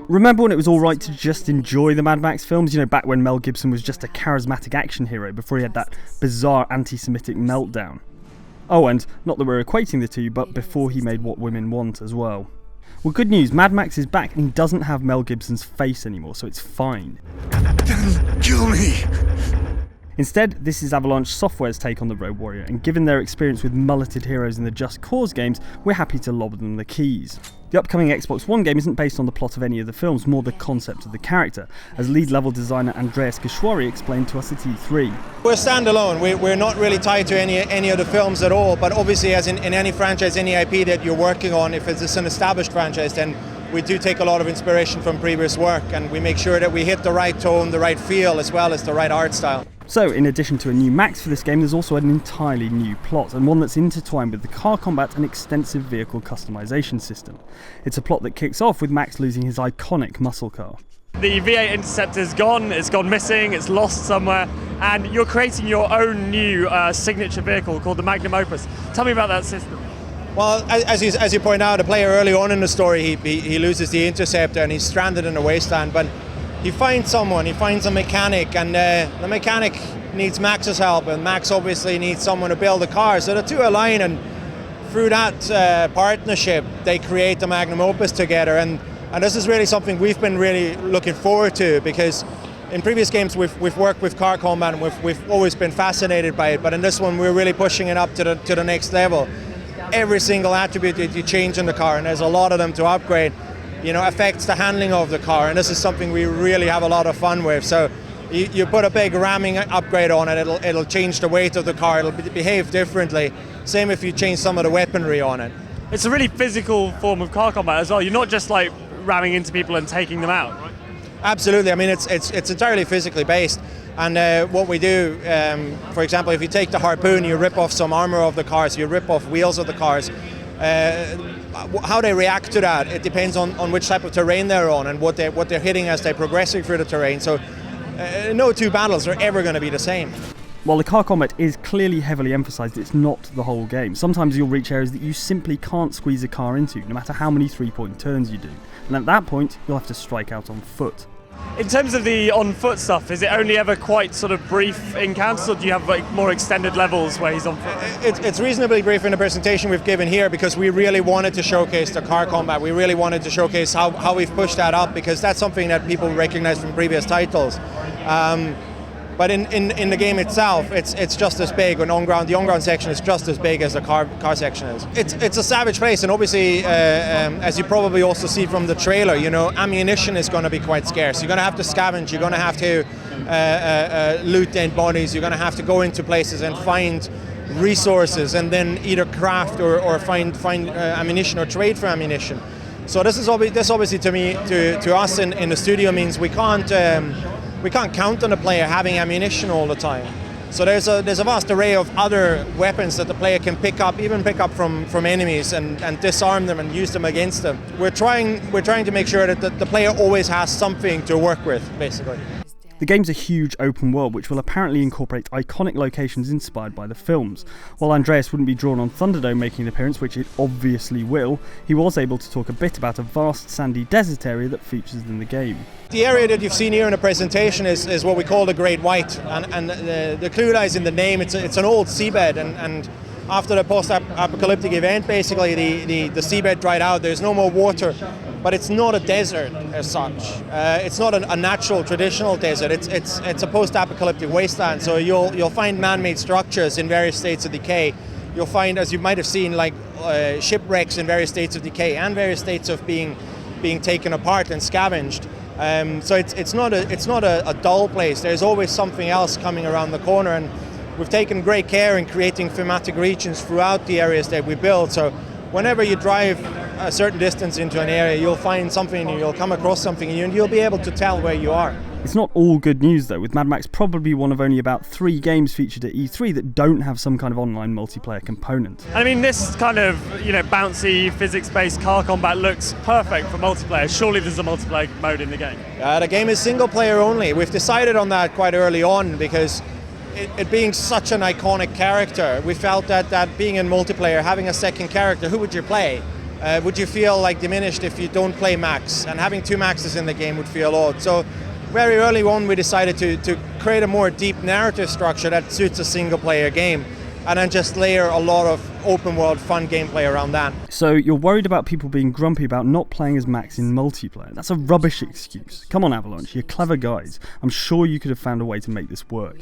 Remember when it was alright to just enjoy the Mad Max films? You know, back when Mel Gibson was just a charismatic action hero before he had that bizarre anti-Semitic meltdown. Oh, and not that we're equating the two, but before he made What Women Want as well. Well, good news, Mad Max is back and he doesn't have Mel Gibson's face anymore, so it's fine. Kill me! Instead, this is Avalanche Software's take on the Road Warrior, and given their experience with mulleted heroes in the Just Cause games, we're happy to lob them the keys. The upcoming Xbox One game isn't based on the plot of any of the films, more the concept of the character, as lead level designer Andreas Gishwari explained to us at E3. We're standalone, we're not really tied to any of the films at all, but obviously as in any franchise, any IP that you're working on, if it's an established franchise, then we do take a lot of inspiration from previous work, and we make sure that we hit the right tone, the right feel, as well as the right art style. So, in addition to a new Max for this game, there's also an entirely new plot, and one that's intertwined with the car combat and extensive vehicle customization system. It's a plot that kicks off with Max losing his iconic muscle car. The V8 Interceptor's gone, it's gone missing, it's lost somewhere, and you're creating your own new signature vehicle called the Magnum Opus. Tell me about that system. Well, as you point out, a player early on in the story, he loses the Interceptor and he's stranded in a wasteland, but he finds someone, he finds a mechanic, and the mechanic needs Max's help, and Max obviously needs someone to build a car. So the two align, and through that partnership, they create the Magnum Opus together. And this is really something we've been really looking forward to, because in previous games we've worked with car combat and we've always been fascinated by it, but in this one we're really pushing it up to the next level. Every single attribute that you change in the car, and there's a lot of them to upgrade, affects the handling of the car, and this is something we really have a lot of fun with. So you put a big ramming upgrade on it, it'll change the weight of the car, it'll behave differently. Same if you change some of the weaponry on it. It's a really physical form of car combat as well. You're not just like ramming into people and taking them out, right? Absolutely. I mean, it's entirely physically based. And what we do, for example, if you take the harpoon, you rip off some armor of the cars, you rip off wheels of the cars. How they react to that, it depends on which type of terrain they're on and what they're hitting as they're progressing through the terrain. So no two battles are ever going to be the same. While the car combat is clearly heavily emphasised, it's not the whole game. Sometimes you'll reach areas that you simply can't squeeze a car into, no matter how many three-point turns you do. And at that point, you'll have to strike out on foot. In terms of the on-foot stuff, is it only ever quite sort of brief encounters, or do you have like more extended levels where he's on foot? It's reasonably brief in the presentation we've given here, because we really wanted to showcase the car combat. We really wanted to showcase how we've pushed that up, because that's something that people recognize from previous titles. But in the game itself, it's just as big. The on-ground section is just as big as the car section is. It's a savage place, and obviously, as you probably also see from the trailer, ammunition is going to be quite scarce. You're going to have to scavenge. You're going to have to loot dead bodies. You're going to have to go into places and find resources, and then either craft or find ammunition or trade for ammunition. So this obviously to us in the studio means we can't count on the player having ammunition all the time. So there's a vast array of other weapons that the player can pick up from enemies and disarm them and use them against them. We're trying to make sure that the player always has something to work with, basically. The game's a huge open world which will apparently incorporate iconic locations inspired by the films. While Andreas wouldn't be drawn on Thunderdome making an appearance, which it obviously will, he was able to talk a bit about a vast sandy desert area that features in the game. The area that you've seen here in the presentation is what we call the Great White, and the clue lies in the name. It's an old seabed, and after the post-apocalyptic event, basically the seabed dried out. There's no more water, but it's not a desert as such. It's not a natural traditional desert. It's a post-apocalyptic wasteland. So you'll find man-made structures in various states of decay. You'll find, as you might have seen, like shipwrecks in various states of decay and various states of being taken apart and scavenged. So it's not a dull place. There's always something else coming around the corner, and we've taken great care in creating thematic regions throughout the areas that we build. So whenever you drive a certain distance into an area, you'll find something, you'll come across something, and you'll be able to tell where you are. It's not all good news though, with Mad Max probably one of only about 3 games featured at E3 that don't have some kind of online multiplayer component. I mean, this kind of bouncy physics-based car combat looks perfect for multiplayer. Surely there's a multiplayer mode in the game. The game is single player only. We've decided on that quite early on, because it being such an iconic character, we felt that being in multiplayer, having a second character, who would you play? would you feel like diminished if you don't play Max? And having 2 Maxes in the game would feel odd. So very early on we decided to create a more deep narrative structure that suits a single player game, and then just layer a lot of open world fun gameplay around that. So you're worried about people being grumpy about not playing as Max in multiplayer. That's a rubbish excuse. Come on, Avalanche, you're clever guys. I'm sure you could have found a way to make this work.